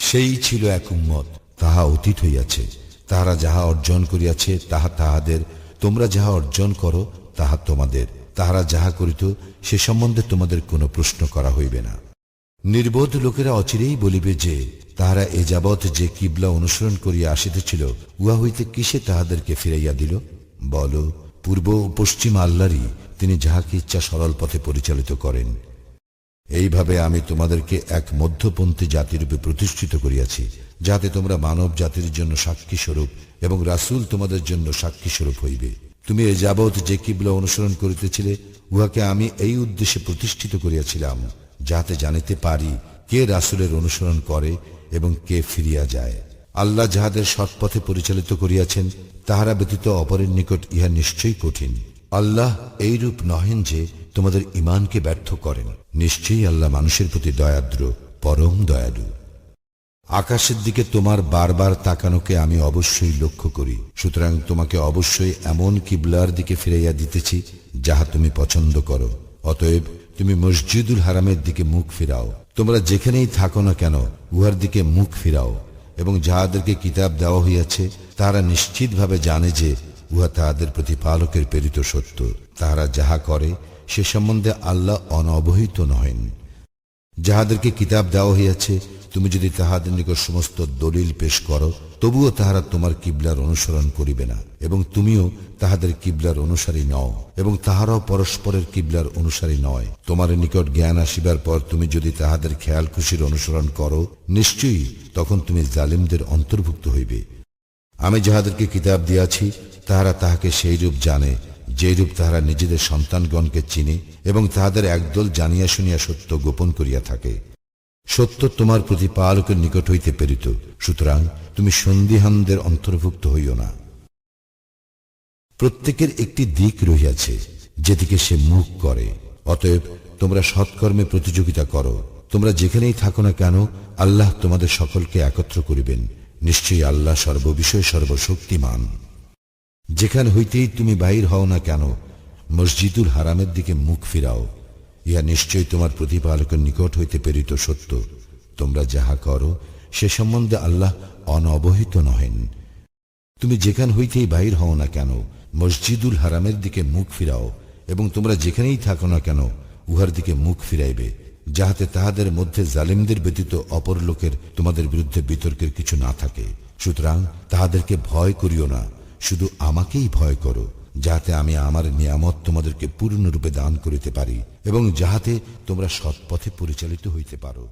সেই ছিল এক উম্মত, তাহা অতীত হইয়াছে। তাহারা যাহা অর্জন করিয়াছে তাহা তাহাদের, তোমরা যাহা অর্জন করো তাহা তোমাদের। তাহারা যাহা করিত সে সম্বন্ধে তোমাদের কোনো প্রশ্ন করা হইবে না। নির্বোধ লোকেরা অচিরেই বলিবে যে, তাহারা এ যাবৎ যে কিবলা অনুসরণ করিয়া আসিতেছিল, উহা হইতে কিসে তাহাদেরকে ফিরাইয়া দিল? বল, পূর্ব ও পশ্চিম আল্লাহরই, তিনি যাহাকে ইচ্ছা সরল পথে পরিচালিত করেন। এইভাবে আমি তোমাদেরকে এক মধ্যপন্থী জাতিরূপে প্রতিষ্ঠিত করিয়াছি, যাতে তোমরা মানব জাতির জন্য সাক্ষী স্বরূপ এবং রাসূল তোমাদের জন্য সাক্ষী স্বরূপ হইবে। তুমি এ যাবৎ যে কিবলা অনুসরণ করিতেছিলে, উহাকে আমি এই উদ্দেশ্যে প্রতিষ্ঠিত করিয়াছিলাম, যাতে জানিতে পারি কে রাসূলের অনুসরণ করে এবং কে ফিরিয়া যায়। আল্লাহ যাহাদের সৎপথে পরিচালিত করিয়াছেন, তাহারা ব্যতীত অপরের নিকট ইহা নিশ্চয়ই কঠিন। আল্লাহ এইরূপ নহেন যে তোমাদের ঈমানকে ব্যর্থ করেন। নিশ্চয়ই আল্লাহ মানুষের প্রতি দয়াদ্র, পরম দয়ালু। আকাশের দিকে তোমার বারবার তাকানোকে আমি অবশ্যই লক্ষ্য করি, সুতরাং তোমাকে অবশ্যই এমন কিবলার দিকে ফিরাইয়া দিতেছি যাহা তুমি পছন্দ করো। অতএব তুমি মসজিদুল হারামের দিকে মুখ ফিরাও। তোমরা যেখানেই থাকো না কেন, উহার দিকে মুখ ফিরাও। এবং যাহাদেরকে কিতাব দেওয়া হইয়াছে, তাহারা নিশ্চিতভাবে জানে যে উহা তাহাদের প্রতিপালকের প্রেরিত সত্য। তাহারা যাহা করে সে সম্বন্ধে আল্লাহ অনবহিত নহেন। যাহাদেরকে কিতাব দেওয়া হইয়াছে, তুমি যদি তাহাদের নিকট সমস্ত দলিল পেশ করো, তবুও তাহারা তোমার কিবলার অনুসরণ করিবে না, এবং তুমিও তাহাদের কিবলার অনুসারী নও, এবং তাহারাও পরস্পরের কিবলার অনুসারী নয়। তোমার নিকট জ্ঞান আসিবার পর তুমি যদি তাহাদের খেয়াল খুশির অনুসরণ করো, নিশ্চয়ই তখন তুমি জালিমদের অন্তর্ভুক্ত হইবে। আমি যাহাদেরকে কিতাব দিয়াছি, তাহারা তাহাকে সেইরূপ জানে যেরূপ তাহারা নিজেদের সন্তানগণকে চিনে, এবং তাহাদের একদল জানিয়া শুনিয়া সত্য গোপন করিয়া থাকে। সত্য তোমার প্রতিপালকের নিকট হইতে প্রেরিত, সুতরাং তুমি সন্দিহানদের অন্তর্ভুক্ত হইও না। প্রত্যেকের একটি দিক রহিয়াছে, যেদিকে সে মুখ করে। অতএব তোমরা সৎকর্মে প্রতিযোগিতা করো। তোমরা যেখানেই থাকো না কেন, আল্লাহ তোমাদের সকলকে একত্র করিবেন। নিশ্চয়ই আল্লাহ সর্ববিষয়ে সর্বশক্তিমান। যেখান হইতেই তুমি বাহির হও না কেন, মসজিদুল হারামের দিকে মুখ ফিরাও। ইহা নিশ্চয়ই তোমার প্রতিপালকের নিকট হইতে প্রেরিত সত্য। তোমরা যাহা করো সে সম্বন্ধে আল্লাহ অনবহিত নহেন। তুমি যেখান হইতেই বাহির হও না কেন, মসজিদুল হারামের দিকে মুখ ফিরাও, এবং তোমরা যেখানেই থাকো না কেন, উহার দিকে মুখ ফিরাইবে, যাহাতে তাহাদের মধ্যে জালিমদের ব্যতীত অপর লোকের তোমাদের বিরুদ্ধে বিতর্কের কিছু না থাকে। সুতরাং তাহাদেরকে ভয় করিও না, শুধু আমাকেই ভয় করো, যাহাতে আমি আমার নিয়ামত তোমাদেরকে পূর্ণরূপে দান করিতে পারি, এবং যাহাতে তোমরা সৎপথে পরিচালিত হইতে পারো।